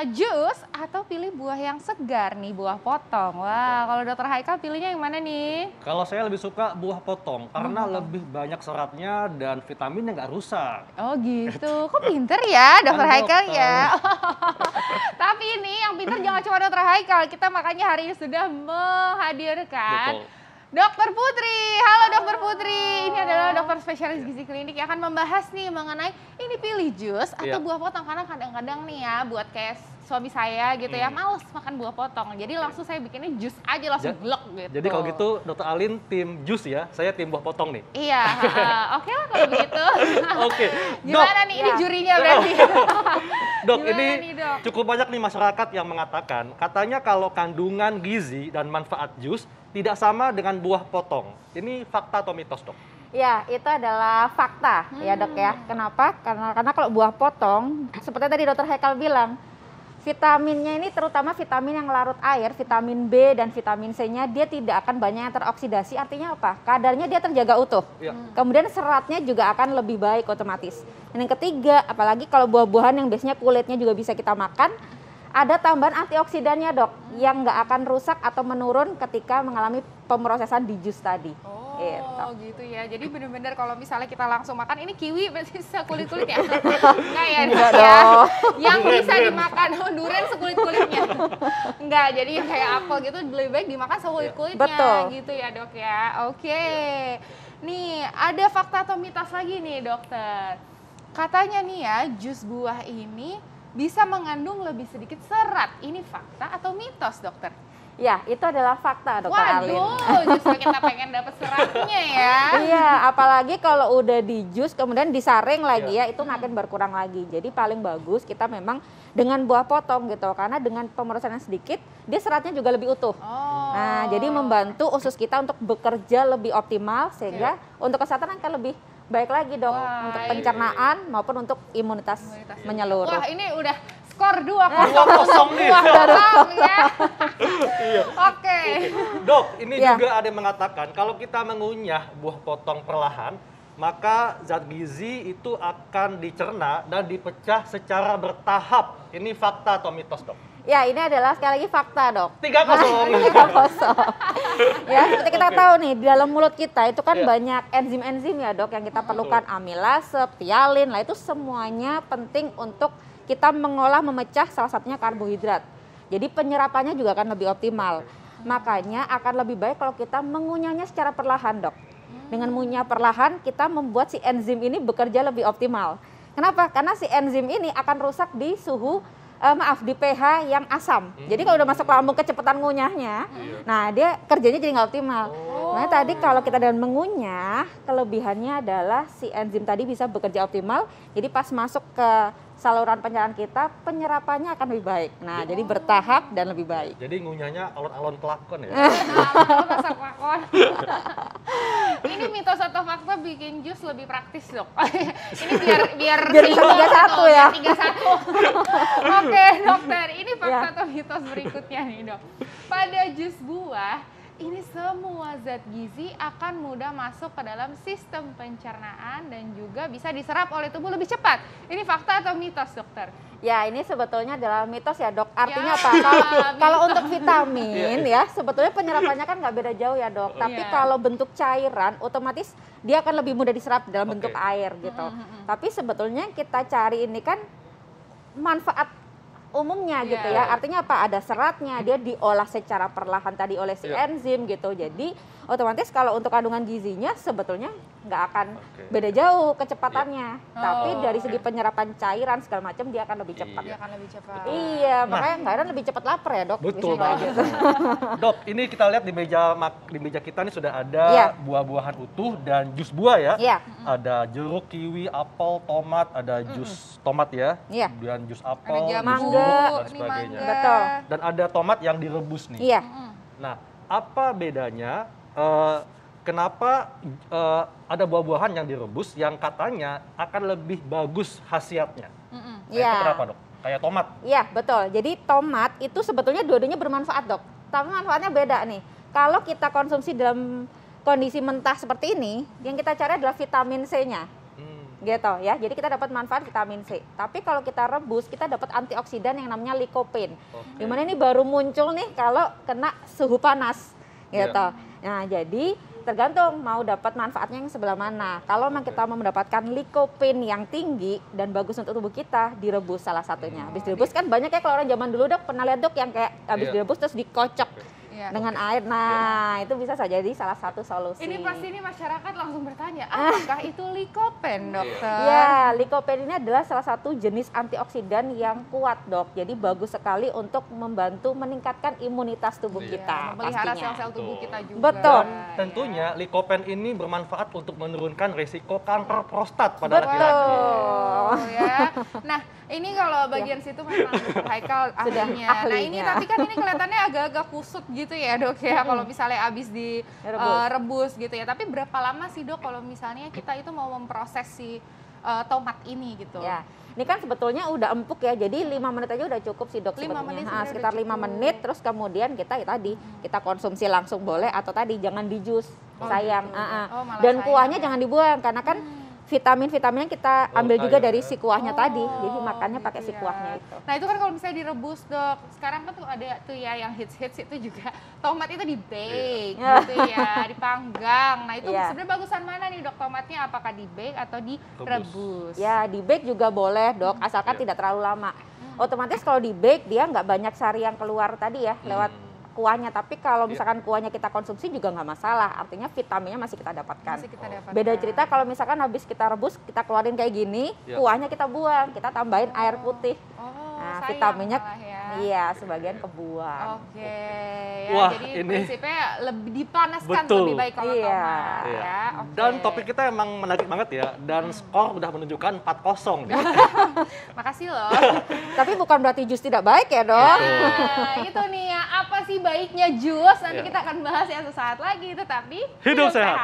jus atau pilih buah yang segar nih, buah potong? Wah, kalau Dokter Haikal pilihnya yang mana nih? Kalau saya lebih suka buah potong karena lebih banyak seratnya dan vitaminnya nggak rusak. Oh gitu, kok pinter ya Dokter Kan Haikal dokter. ya? Tapi ini yang pinter jangan cuma Dokter Haikal, kita makanya hari ini sudah menghadirkan Betul. Dokter Putri. Halo Dokter Putri, ini adalah dokter spesialis gizi klinik yang akan membahas nih mengenai ini pilih jus atau Iya. buah potong. Karena kadang-kadang nih ya buat kayak suami saya gitu ya, males makan buah potong. Jadi langsung saya bikinnya jus aja langsung glek gitu. Jadi kalau gitu Dokter Alin tim jus ya, saya tim buah potong nih. Iya, oke lah kalau begitu. Oke, Gimana nih, ini Ya. jurinya berarti? Dok, Gimana ini nih, Dok? cukup banyak nih masyarakat yang mengatakan, katanya kalau kandungan gizi dan manfaat jus tidak sama dengan buah potong. Ini fakta atau mitos, Dok? Ya, itu adalah fakta ya dok ya. Kenapa? Karena kalau buah potong, seperti tadi dokter Haikal bilang, vitaminnya ini terutama vitamin yang larut air, vitamin B dan vitamin C-nya dia tidak akan banyak yang teroksidasi. Artinya apa? Kadarnya dia terjaga utuh. Iya. Kemudian seratnya juga akan lebih baik otomatis. Dan yang ketiga, apalagi kalau buah-buahan yang biasanya kulitnya juga bisa kita makan, ada tambahan antioksidannya dok, yang nggak akan rusak atau menurun ketika mengalami pemrosesan di jus tadi. Oh gitu ya, jadi bener-bener kalau misalnya kita langsung makan, ini kiwi berarti sekulit-kulit ya? Enggak ya, Enggak Dok, ya? dong. Yang bisa dimakan, durian sekulit-kulitnya. Enggak, jadi yang kayak apel gitu lebih baik dimakan sekulit-kulitnya. Betul. Gitu ya dok ya, oke. Nih, ada fakta atau mitos lagi nih dokter. Katanya nih ya, jus buah ini bisa mengandung lebih sedikit serat. Ini fakta atau mitos dokter? Ya, itu adalah fakta dokter Alin. Waduh, justru kita pengen dapat seratnya ya. Iya, apalagi kalau udah di jus kemudian disaring lagi Iya. ya, itu makin berkurang lagi. Jadi paling bagus kita memang dengan buah potong gitu, karena dengan pemrosesan sedikit, dia seratnya juga lebih utuh. Oh. Nah, jadi membantu usus kita untuk bekerja lebih optimal sehingga untuk kesehatan akan lebih baik lagi dok, Wah, untuk iya. pencernaan maupun untuk imunitas menyeluruh. Wah, ini udah skor 2-0 nih. buah potong ya. Oke. Dok, ini Ya. juga ada yang mengatakan kalau kita mengunyah buah potong perlahan, maka zat gizi itu akan dicerna dan dipecah secara bertahap. Ini fakta atau mitos, Dok? Ya, ini adalah sekali lagi fakta dok. 3-0. Ya, seperti kita tahu nih, di dalam mulut kita itu kan Iya. banyak enzim-enzim ya dok yang kita perlukan, amilase, ptialin, lah itu semuanya penting untuk kita mengolah, memecah salah satunya karbohidrat. Jadi penyerapannya juga akan lebih optimal. Makanya akan lebih baik kalau kita mengunyahnya secara perlahan dok. Dengan mengunyah perlahan kita membuat si enzim ini bekerja lebih optimal. Kenapa? Karena si enzim ini akan rusak di suhu di pH yang asam. Jadi kalau udah masuk lambung kecepatan ngunyahnya, nah dia kerjanya jadi nggak optimal. Nah tadi kalau kita dengan mengunyah, kelebihannya adalah si enzim tadi bisa bekerja optimal. Jadi pas masuk ke saluran pencernaan kita, penyerapannya akan lebih baik. Nah jadi bertahap dan lebih baik. Jadi ngunyahnya alon-alon kelakon ya? Masak lakon. Ini mitos atau fakta bikin jus lebih praktis dok. Ini biar Bisa 3-1 ya. 3-1. Oke dokter, ini fakta Ya. atau mitos berikutnya nih dok. Pada jus buah, ini semua zat gizi akan mudah masuk ke dalam sistem pencernaan dan juga bisa diserap oleh tubuh lebih cepat. Ini fakta atau mitos dokter? Ya ini sebetulnya adalah mitos ya dok. Artinya Ya, apa? Kalau mitos. untuk vitamin ya sebetulnya penyerapannya kan nggak beda jauh ya dok. Tapi Iya. kalau bentuk cairan otomatis dia akan lebih mudah diserap dalam bentuk Oke. air gitu. Tapi sebetulnya kita cari ini kan manfaat umumnya Iya. gitu ya. Artinya apa? Ada seratnya, dia diolah secara perlahan tadi oleh si Iya. enzim gitu. Jadi otomatis kalau untuk kandungan gizinya sebetulnya nggak akan Oke. beda jauh kecepatannya. Tapi Oh, dari oke. segi penyerapan cairan segala macam dia akan lebih cepat. Dia akan lebih cepat. Iya, makanya nggak heran lebih cepat lapar ya dok. Betul biasanya banget. gitu. Dok, ini kita lihat di meja kita ini sudah ada Iya. buah-buahan utuh dan jus buah ya. Iya. Ada jeruk, kiwi, apel, tomat, ada jus tomat ya. Iya. Dan jus apel, Ada jus jambu, mangga, jeruk, dan ini sebagainya. mangga. Betul. Dan ada tomat yang direbus nih. Iya. Nah, apa bedanya? Kenapa ada buah-buahan yang direbus yang katanya akan lebih bagus khasiatnya? Nah, Iya. itu kenapa, Dok? Kayak tomat. Iya, betul. Jadi tomat itu sebetulnya dua-duanya bermanfaat, Dok. Tapi manfaatnya beda nih. Kalau kita konsumsi dalam kondisi mentah seperti ini, yang kita cari adalah vitamin C-nya. gitu ya. Jadi kita dapat manfaat vitamin C. Tapi kalau kita rebus, kita dapat antioksidan yang namanya lycopene. Dimana ini baru muncul nih kalau kena suhu panas gitu. Nah, jadi tergantung mau dapat manfaatnya yang sebelah mana. Kalau memang kita mau mendapatkan lycopene yang tinggi dan bagus untuk tubuh kita, direbus salah satunya. Habis direbus kan banyak ya kalau orang zaman dulu Dok, pernah lihat Dok yang kayak habis direbus terus dikocok dengan air. Nah, itu bisa saja jadi salah satu solusi. Ini pasti nih masyarakat langsung bertanya, apakah itu lycopene, dokter? Ya, lycopene ini adalah salah satu jenis antioksidan yang kuat, Dok. Jadi bagus sekali untuk membantu meningkatkan imunitas tubuh kita. Memelihara pastinya. sel-sel tubuh kita juga. Betul. Tentunya lycopene ini bermanfaat untuk menurunkan risiko kanker prostat pada laki-laki. Betul. Ya. Nah, ini kalau bagian situ memang Dr. Haikal Sudah ahlinya. Nah, ini ahlinya. tapi kan ini kelihatannya agak-agak kusut gitu ya, Dok ya. Kalau misalnya habis di rebus gitu ya. Tapi berapa lama sih, Dok, kalau misalnya kita itu mau memproses si tomat ini gitu? Ya. Ini kan sebetulnya udah empuk ya, jadi 5 menit aja udah cukup sih, Dok, 5 sebetulnya. menit Nah, sebenarnya sekitar udah 5 cukup. menit, terus kemudian kita ya tadi, kita konsumsi langsung boleh atau tadi jangan di jus, sayang. gitu. Oh, malah Dan sayang kuahnya ya. jangan dibuang, karena kan vitamin-vitaminnya kita ambil juga sayang dari ya. si kuahnya tadi, Oh, jadi makannya pakai gitu si ya. kuahnya itu. Nah, itu kan kalau misalnya direbus, Dok. Sekarang kan tuh ada tuh ya yang hits-hits itu juga tomat itu di-bake gitu ya, dipanggang. Nah, itu Iya. sebenarnya bagusan mana nih, Dok? Tomatnya apakah di-bake atau direbus? Ya, di bake juga boleh, Dok, asalkan tidak terlalu lama. Otomatis kalau di bake dia nggak banyak sari yang keluar tadi ya, lewat kuahnya. Tapi kalau misalkan kuahnya kita konsumsi juga nggak masalah, artinya vitaminnya masih kita dapatkan. Masih kita dapatkan. Beda cerita kalau misalkan habis kita rebus, kita keluarin kayak gini, kuahnya kita buang, kita tambahin air putih. Nah, sayang vitaminnya malah ya. iya sebagian kebuang. Oke, ya, Wah, jadi ini prinsipnya lebih dipanaskan betul. lebih baik kalau Iya. tomat Iya. ya. Oke. Dan topik kita emang menarik banget ya, dan skor udah menunjukkan 4-0 nih. Makasih loh. Tapi bukan berarti jus tidak baik ya, Dok. Nah, itu nih ya, apa sih baiknya jus? Nanti Iya. kita akan bahas ya sesaat lagi, tetapi Hidup sehat.